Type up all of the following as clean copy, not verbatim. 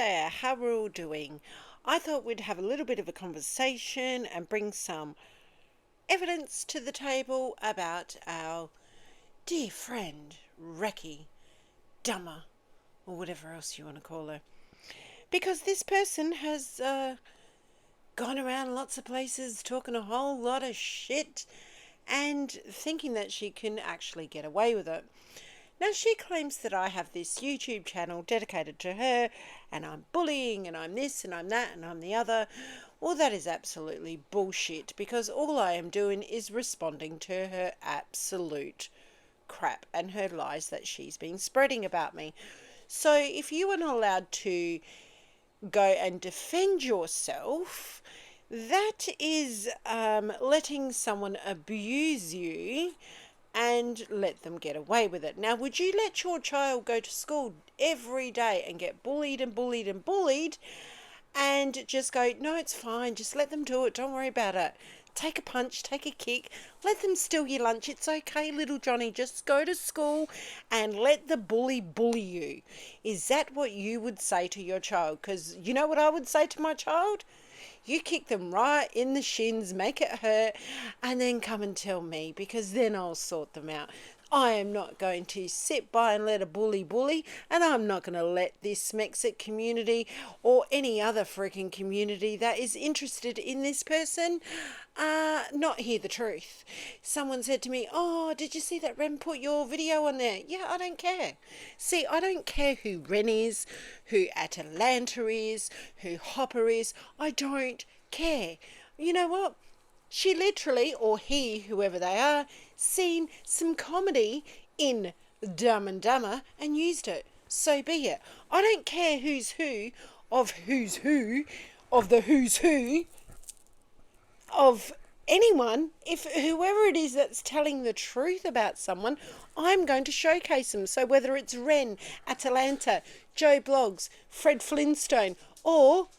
there, how we're all doing. I thought we'd have a little bit of a conversation and bring some evidence to the table about our dear friend, Reki, Dummer, or whatever else you want to call her. Because this person has gone around lots of places talking a whole lot of shit and thinking that she can actually get away with it. Now, she claims that I have this YouTube channel dedicated to her and I'm bullying and I'm this and I'm that and I'm the other. Well, that is absolutely bullshit, because all I am doing is responding to her absolute crap and her lies that she's been spreading about me. So if you are not allowed to go and defend yourself, that is letting someone abuse you and let them get away with it. Now, would you let your child go to school every day and get bullied and bullied and bullied and just go, no, it's fine, just let them do it, don't worry about it? Take a punch, take a kick, let them steal your lunch. It's okay, little Johnny, just go to school and let the bully bully you. Is that what you would say to your child? Because you know what I would say to my child? You kick them right in the shins, make it hurt, and then come and tell me, because then I'll sort them out. I am not going to sit by and let a bully bully, and I'm not going to let this Mexican community or any other freaking community that is interested in this person not hear the truth. Someone said to me, oh, did you see that Ren put your video on there? Yeah, I don't care. See, I don't care who Ren is, who Atalanta is, who Hopper is. I don't care. You know what? She literally, or he, whoever they are, seen some comedy in Dumb and Dumber and used it. So be it. I don't care who's who of the who's who of anyone. If whoever it is that's telling the truth about someone, I'm going to showcase them. So whether it's Ren, Atalanta, Joe Blogs, Fred Flintstone, or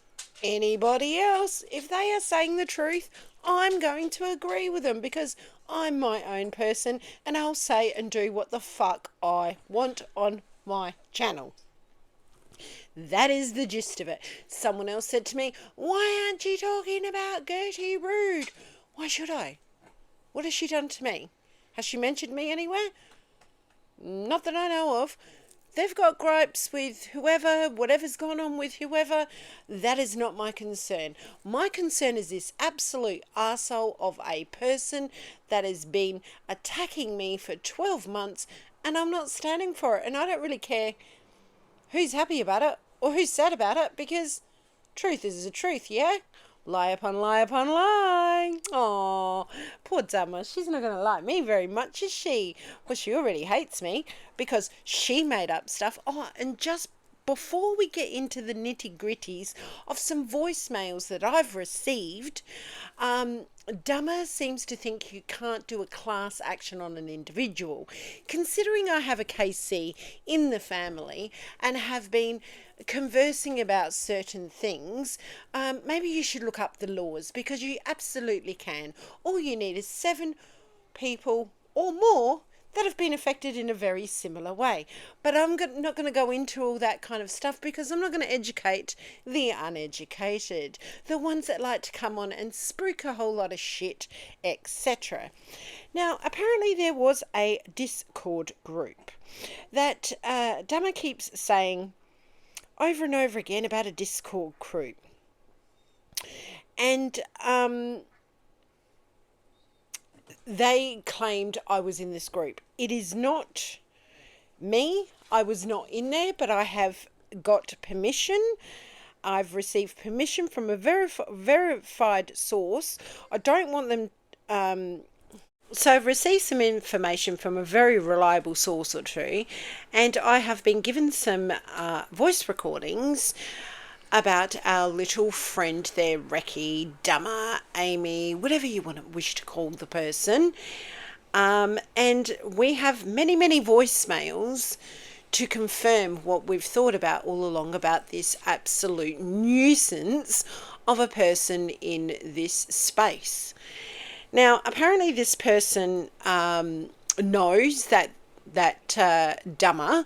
anybody else, if they are saying the truth, I'm going to agree with them, because I'm my own person and I'll say and do what the fuck I want on my channel. That is the gist of it. Someone else said to me, why aren't you talking about Gertie Rude? Why should I? What has she done to me? Has she mentioned me anywhere? Not that I know of. They've got gripes with whoever, whatever's gone on with whoever. That is not my concern. My concern is this absolute arsehole of a person that has been attacking me for 12 months and I'm not standing for it. And I don't really care who's happy about it or who's sad about it, because truth is the truth, yeah? Lie upon lie upon lie. Oh, poor Dummer. She's not going to like me very much, is she? Well, she already hates me because she made up stuff. Oh, and just before we get into the nitty-gritties of some voicemails that I've received, Dummer seems to think you can't do a class action on an individual. Considering I have a KC in the family and have been conversing about certain things, maybe you should look up the laws, because you absolutely can. All you need is 7 people or more that have been affected in a very similar way. But I'm not going to go into all that kind of stuff, because I'm not going to educate the uneducated, the ones that like to come on and spruik a whole lot of shit, etc. Now, apparently there was a Discord group that Dummer keeps saying over and over again about a Discord group. And they claimed I was in this group. It is not me. I was not in there, but I have got permission. I've received permission from a verified source. I don't want them... So I've received some information from a very reliable source or two, and I have been given some voice recordings about our little friend there, Reki, Dummer, Amy, whatever you wish to call the person. And we have many, many voicemails to confirm what we've thought about all along about this absolute nuisance of a person in this space. Now, apparently this person knows that Dummer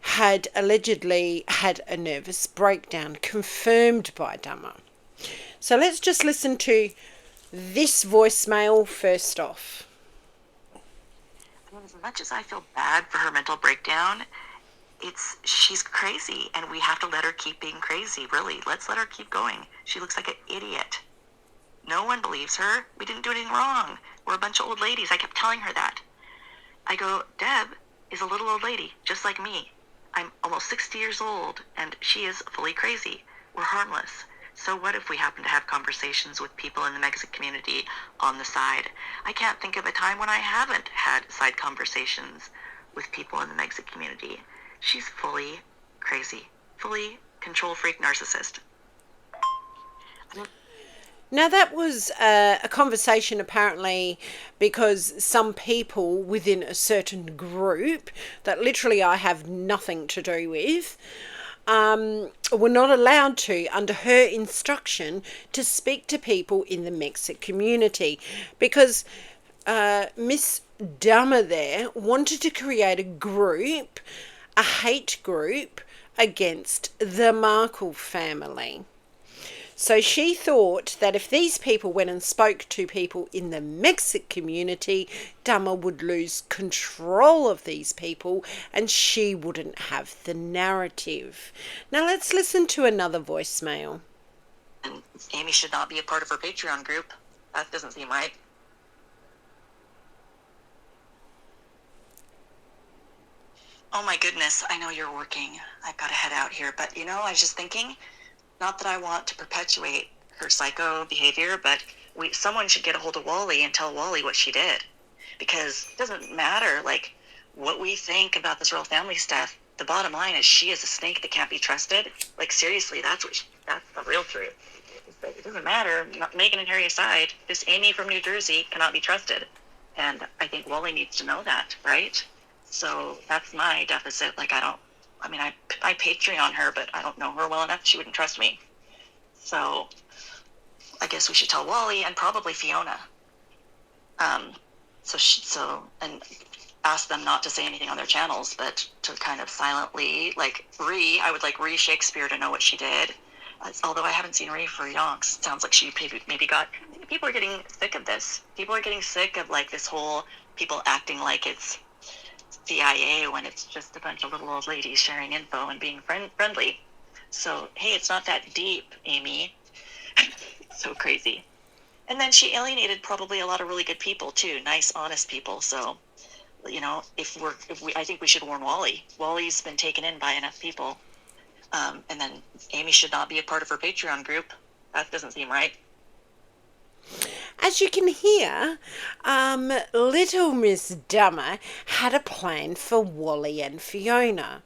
had allegedly had a nervous breakdown, confirmed by Dummer. So let's just listen to this voicemail first off. As much as I feel bad for her mental breakdown, she's crazy, and we have to let her keep being crazy. Really, let's let her keep going. She looks like an idiot. No one believes her. We didn't do anything wrong. We're a bunch of old ladies. I kept telling her that. I go, Deb is a little old lady, just like me. I'm almost 60 years old, and she is fully crazy. We're harmless. So what if we happen to have conversations with people in the Mexican community on the side? I can't think of a time when I haven't had side conversations with people in the Mexican community. She's fully crazy, fully control freak narcissist. Now, that was a conversation apparently because some people within a certain group that literally I have nothing to do with were not allowed to, under her instruction, to speak to people in the Mexican community because Miss Dummer there wanted to create a group, a hate group against the Markle family. So she thought that if these people went and spoke to people in the Mexican community, Dummer would lose control of these people and she wouldn't have the narrative. Now let's listen to another voicemail. And Amy should not be a part of her Patreon group. That doesn't seem right. Oh my goodness, I know you're working. I've got to head out here, but I was just thinking, not that I want to perpetuate her psycho behavior, but someone should get a hold of Wally and tell Wally what she did. Because it doesn't matter, what we think about this royal family stuff. The bottom line is she is a snake that can't be trusted. Seriously, that's the real truth. It doesn't matter, Meghan and Harry aside, this Amy from New Jersey cannot be trusted. And I think Wally needs to know that, right? So that's my deficit. I Patreon her, but I don't know her well enough. She wouldn't trust me. So I guess we should tell Wally and probably Fiona. And ask them not to say anything on their channels, but to kind of silently, I would like Shakespeare to know what she did. Although I haven't seen Ree for yonks. Sounds like she maybe got... People are getting sick of this. People are getting sick of this whole people acting like it's CIA when it's just a bunch of little old ladies sharing info and being friendly. So, hey, it's not that deep, Amy. So crazy. And then she alienated probably a lot of really good people too, nice, honest people. So, I think we should warn Wally. Wally's been taken in by enough people. And then Amy should not be a part of her Patreon group. That doesn't seem right. As you can hear, little Miss Dummer had a plan for Wally and Fiona.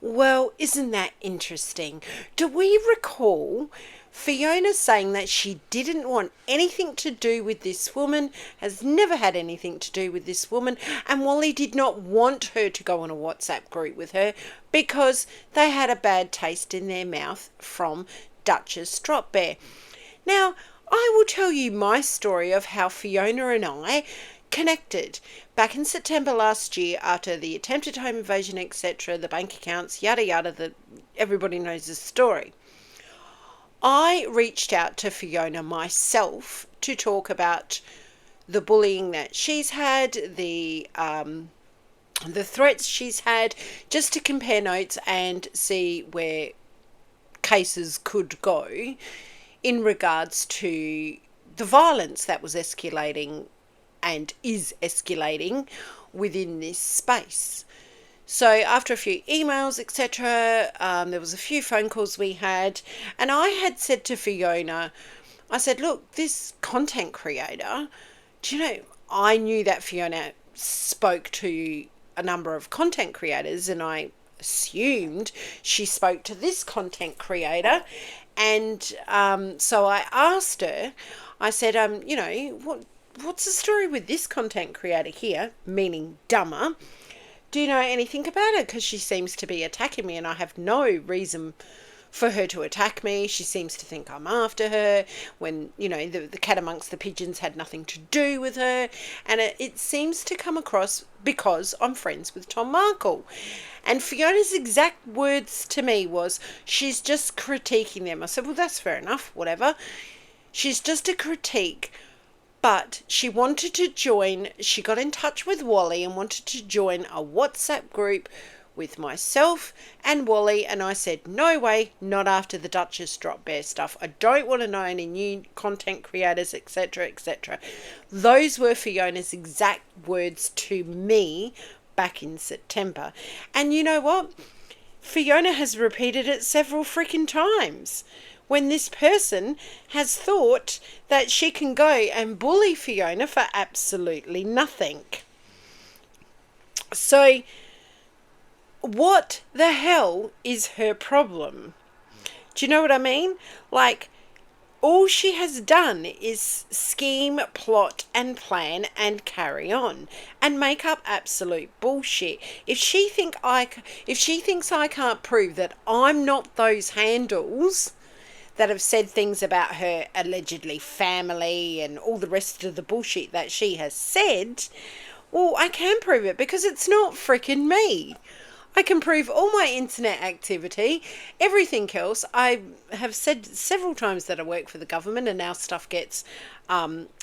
Well, isn't that interesting? Do we recall Fiona saying that she didn't want anything to do with this woman, has never had anything to do with this woman, and Wally did not want her to go on a WhatsApp group with her because they had a bad taste in their mouth from Duchess Dropbear. Now, I will tell you my story of how Fiona and I connected. Back in September last year, after the attempted home invasion, etc., the bank accounts, yada yada, everybody knows the story. I reached out to Fiona myself to talk about the bullying that she's had, the threats she's had, just to compare notes and see where cases could go in regards to the violence that was escalating and is escalating within this space. So after a few emails, etc., there was a few phone calls we had, and I had said to Fiona, I said, look, this content creator, do you know, I knew that Fiona spoke to a number of content creators, and I assumed she spoke to this content creator. And so I asked her, I said, what's the story with this content creator here, meaning Dummer? Do you know anything about it? Because she seems to be attacking me and I have no reason for her to attack me. She seems to think I'm after her when, the cat amongst the pigeons had nothing to do with her. And it seems to come across because I'm friends with Tom Markle. And Fiona's exact words to me was, she's just critiquing them. I said, well, that's fair enough, whatever. She's just a critique. But she wanted to join, she got in touch with Wally and wanted to join a WhatsApp group with myself and Wally, and I said, no way, not after the Duchess drop bear stuff. I don't want to know any new content creators, etc., etc. Those were Fiona's exact words to me back in September. And you know what? Fiona has repeated it several freaking times. When this person has thought that she can go and bully Fiona for absolutely nothing. So, what the hell is her problem? Do you know what I mean? Like, all she has done is scheme, plot and plan and carry on and make up absolute bullshit. If she thinks I can't prove that I'm not those handles that have said things about her allegedly family and all the rest of the bullshit that she has said, well, I can prove it because it's not freaking me. I can prove all my internet activity, everything else. I have said several times that I work for the government and our stuff gets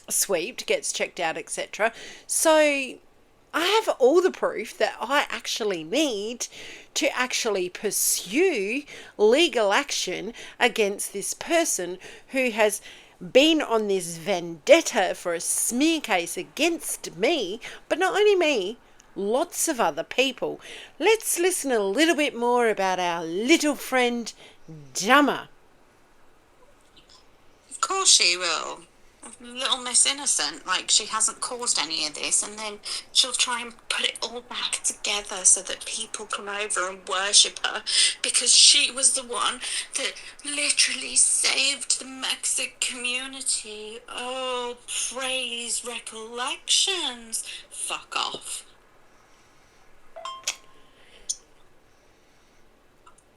sweeped, gets checked out, etc. So I have all the proof that I actually need to actually pursue legal action against this person who has been on this vendetta for a smear case against me, but not only me, lots of other people. Let's listen a little bit more about our little friend Dummer. Of course she will. Little Miss Innocent, like she hasn't caused any of this, and then she'll try and put it all back together so that people come over and worship her because she was the one that literally saved the Mexican community. Oh, praise recollections. Fuck off.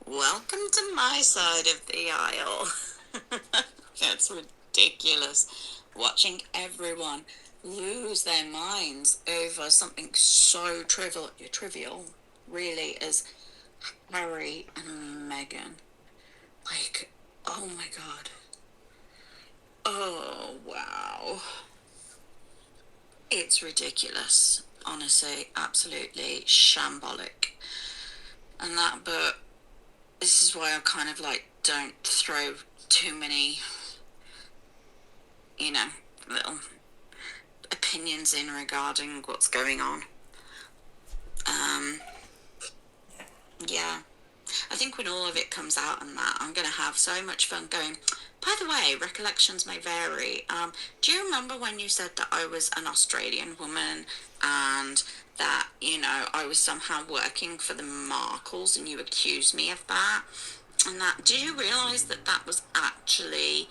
Welcome to my side of the aisle. That's ridiculous. Watching everyone lose their minds over something so trivial, really, as Harry and Meghan. Like, oh my god. Oh, wow. It's ridiculous. Honestly, absolutely shambolic. And that book, this is why I kind of like don't throw too many, little opinions in regarding what's going on. Yeah. I think when all of it comes out and that, I'm going to have so much fun going, by the way, recollections may vary. Do you remember when you said that I was an Australian woman and that, I was somehow working for the Marles and you accused me of that? And that, did you realise that that was actually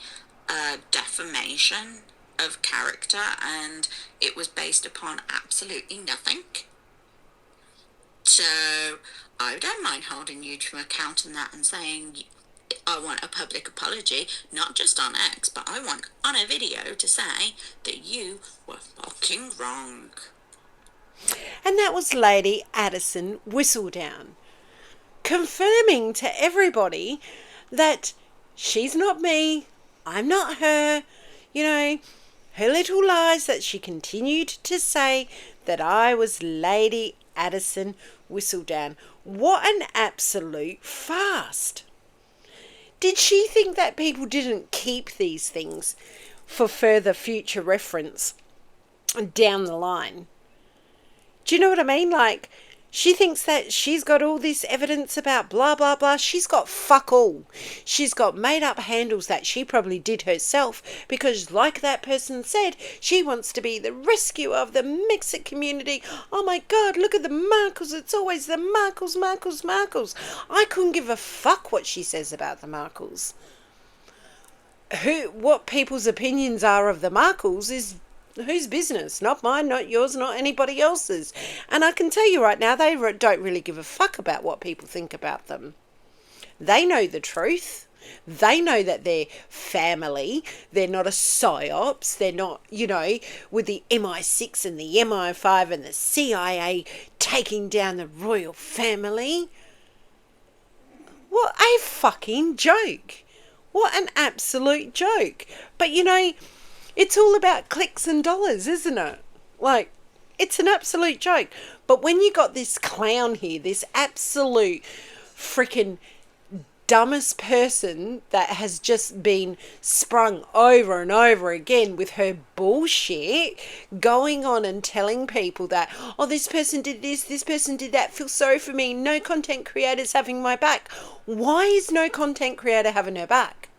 a defamation of character and it was based upon absolutely nothing? So I don't mind holding you to account on that and saying I want a public apology, not just on X, but I want on a video to say that you were fucking wrong. And that was Lady Addison Whistledown, confirming to everybody that she's not me, I'm not her. Her little lies that she continued to say that I was Lady Addison Whistledown. What an absolute farce. Did she think that people didn't keep these things for further future reference down the line? Do you know what I mean? Like, she thinks that she's got all this evidence about blah, blah, blah. She's got fuck all. She's got made up handles that she probably did herself because, like that person said, she wants to be the rescuer of the Mexican community. Oh my God, look at the Markles. It's always the Markles, Markles, Markles. I couldn't give a fuck what she says about the Markles. What people's opinions are of the Markles is whose business? Not mine, not yours, not anybody else's. And I can tell you right now, they don't really give a fuck about what people think about them. They know the truth. They know that they're family. They're not a psyops. They're not, with the MI6 and the MI5 and the CIA taking down the royal family. What a fucking joke. What an absolute joke. But it's all about clicks and dollars, isn't it? Like, it's an absolute joke. But when you got this clown here, this absolute freaking dumbest person that has just been sprung over and over again with her bullshit, going on and telling people that, oh, this person did this person did that, feel sorry for me, no content creators having my back. Why is no content creator having her back?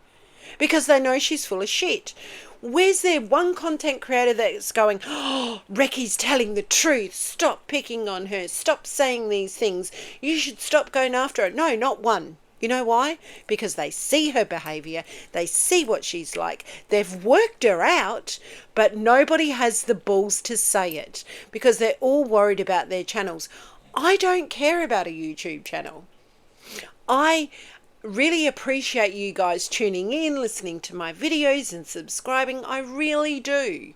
Because they know she's full of shit. Where's there one content creator that's going, oh, Recky's telling the truth, stop picking on her, stop saying these things, you should stop going after her? No, not one. You know why? Because they see her behaviour, they see what she's like, they've worked her out, but nobody has the balls to say it because they're all worried about their channels. I don't care about a YouTube channel. I really appreciate you guys tuning in, listening to my videos and subscribing. I really do.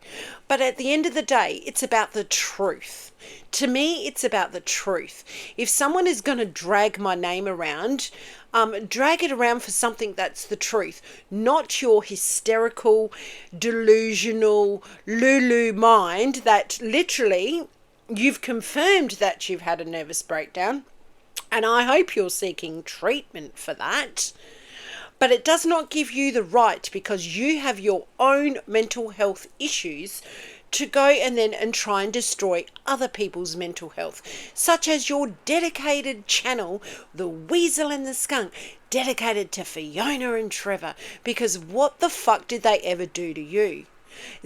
But at the end of the day, it's about the truth. To me, it's about the truth. If someone is going to drag my name around, drag it around for something that's the truth, not your hysterical, delusional, Lulu mind that literally you've confirmed that you've had a nervous breakdown. And I hope you're seeking treatment for that. But it does not give you the right, because you have your own mental health issues, to go and try and destroy other people's mental health, such as your dedicated channel, The Weasel and the Skunk, dedicated to Fiona and Trevor, because what the fuck did they ever do to you?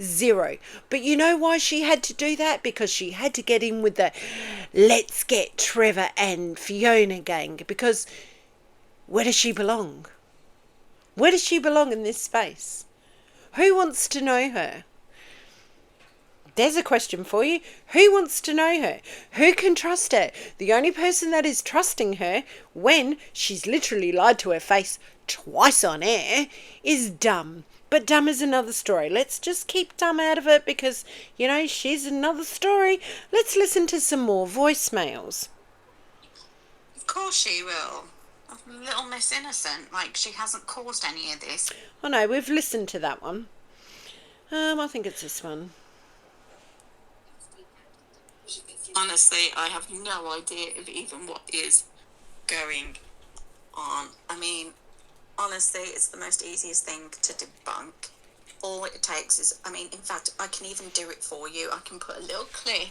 Zero. But you know why she had to do that? Because she had to get in with the let's get Trevor and Fiona gang, because where does she belong? Where does she belong in this space? Who wants to know her? There's a question for you. Who wants to know her? Who can trust her? The only person that is trusting her when she's literally lied to her face twice on air is Dumb. But Dumb is another story. Let's just keep Dumb out of it because, she's another story. Let's listen to some more voicemails. Of course she will. Little Miss Innocent, like she hasn't caused any of this. Oh no, we've listened to that one. I think it's this one. Honestly, I have no idea of even what is going on. I mean, honestly, it's the most easiest thing to debunk. All it takes is, in fact, I can even do it for you. I can put a little clip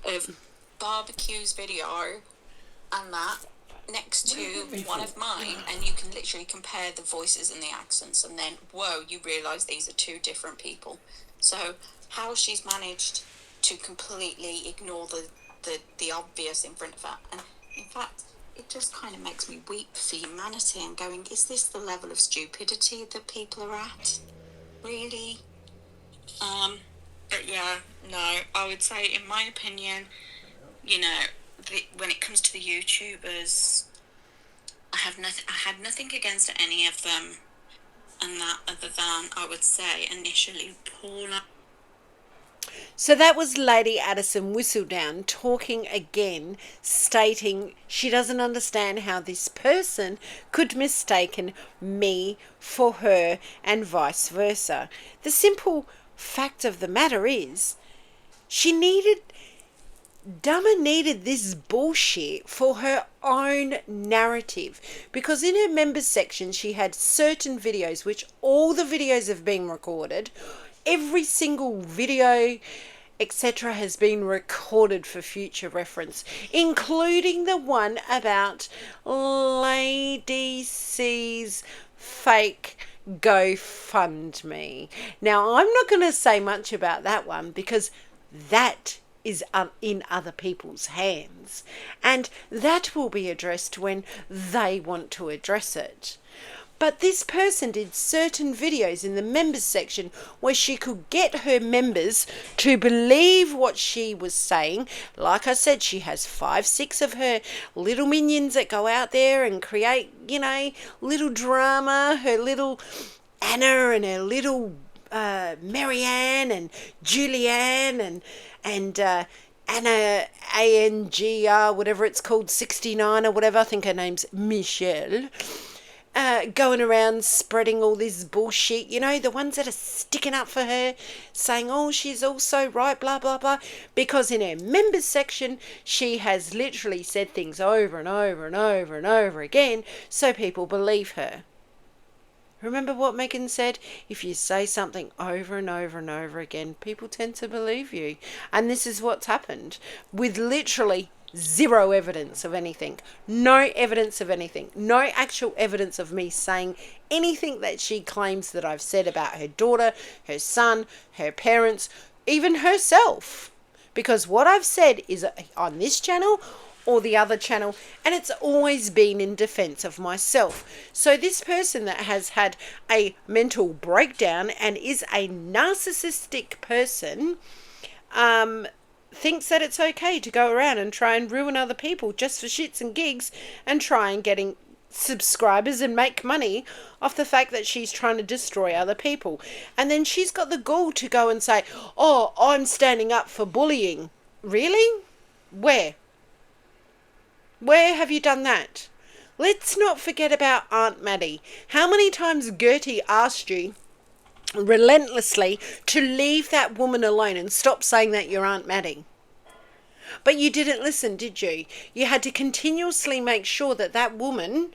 of Barbecue's video and that next to one of mine, and you can literally compare the voices and the accents, and then, whoa, you realise these are two different people. So how she's managed to completely ignore the obvious in front of her. And in fact, it just kind of makes me weep for humanity and going, is this the level of stupidity that people are at? Really? But yeah, no, I would say, in my opinion, when it comes to the YouTubers, I had nothing against any of them, and that other than, I would say, initially, Paula. So that was Lady Addison Whistledown talking again, stating she doesn't understand how this person could mistaken me for her and vice versa. The simple fact of the matter is, Dummer needed this bullshit for her own narrative, because in her members section she had certain videos, which all the videos have been recorded. Every single video, etc., has been recorded for future reference, including the one about Lady C's fake GoFundMe. Now, I'm not going to say much about that one because that is in other people's hands, and that will be addressed when they want to address it. But this person did certain videos in the members section where she could get her members to believe what she was saying. Like I said, she has 5, 6 of her little minions that go out there and create, little drama. Her little Anna and her little Marianne and Julianne and Anna ANGR, whatever it's called, 69 or whatever. I think her name's Michelle. Going around spreading all this bullshit, the ones that are sticking up for her, saying, oh, she's also right, blah, blah, blah, because in her members section, she has literally said things over and over and over and over again, so people believe her. Remember what Megan said? If you say something over and over and over again, people tend to believe you. And this is what's happened with literally zero evidence of anything. No evidence of anything. No actual evidence of me saying anything that she claims that I've said about her daughter, her son, her parents, even herself. Because what I've said is on this channel or the other channel, and it's always been in defense of myself. So this person that has had a mental breakdown and is a narcissistic person thinks that it's okay to go around and try and ruin other people just for shits and gigs and try and getting subscribers and make money off the fact that she's trying to destroy other people. And then she's got the gall to go and say, oh, I'm standing up for bullying. Really? Where have you done that? Let's not forget about Aunt Maddie. How many times Gertie asked you relentlessly to leave that woman alone and stop saying that you're Aunt Maddie? But you didn't listen, did you? You had to continuously make sure that that woman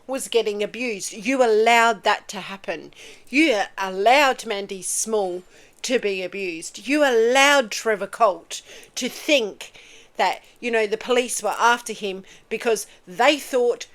was getting abused. You allowed that to happen. You allowed Mandy Small to be abused. You allowed Trevor Colt to think that, the police were after him because they thought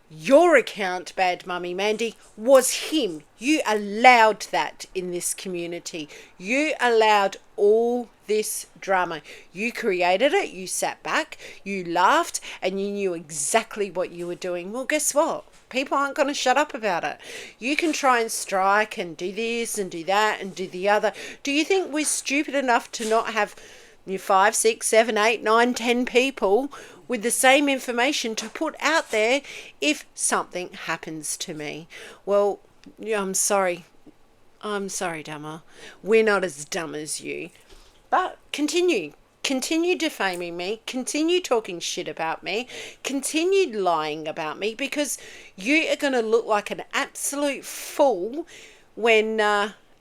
your account, Bad Mummy Mandy, was him. You allowed that in this community. You allowed all this drama. You created it. You sat back, you laughed, and you knew exactly what you were doing. Well, guess what? People aren't going to shut up about it. You can try and strike and do this and do that and do the other. Do you think we're stupid enough to not have 5, 6, 7, 8, 9, 10 people with the same information to put out there if something happens to me? Well, I'm sorry. I'm sorry, Dummer. We're not as dumb as you. But continue defaming me, continue talking shit about me, continue lying about me, because you are going to look like an absolute fool when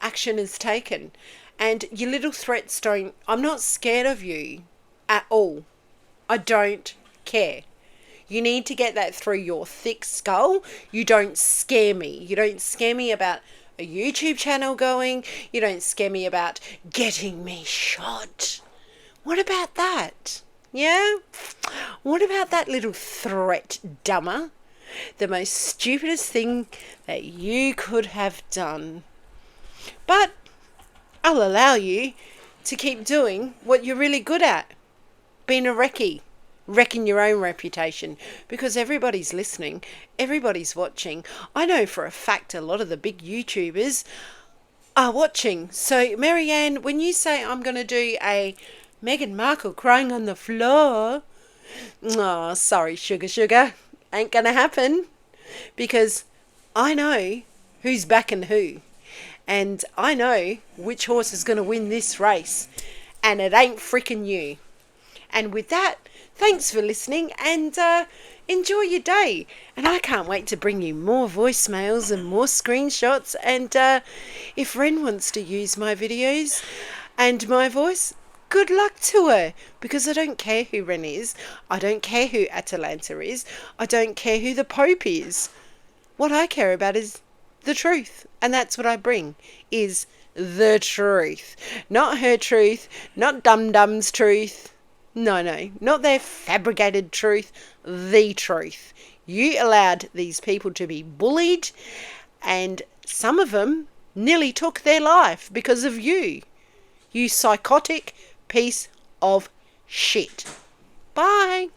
action is taken. And your little threats don't... I'm not scared of you at all. I don't care. You need to get that through your thick skull. You don't scare me. You don't scare me about a YouTube channel going. You don't scare me about getting me shot. What about that? Yeah? What about that little threat, Dummer? The most stupidest thing that you could have done. But I'll allow you to keep doing what you're really good at. Being a recce. Wrecking your own reputation, because everybody's listening, everybody's watching. I know for a fact a lot of the big YouTubers are watching. So Marianne, when you say I'm going to do a Meghan Markle crying on the floor, oh, sorry, sugar, ain't going to happen, because I know who's backing who, and I know which horse is going to win this race, and it ain't freaking you. And with that, thanks for listening, and enjoy your day. And I can't wait to bring you more voicemails and more screenshots. And if Ren wants to use my videos and my voice, good luck to her. Because I don't care who Ren is. I don't care who Atalanta is. I don't care who the Pope is. What I care about is the truth. And that's what I bring, is the truth. Not her truth, not Dum Dum's truth. No, not their fabricated truth, the truth. You allowed these people to be bullied, and some of them nearly took their life because of you. You psychotic piece of shit. Bye.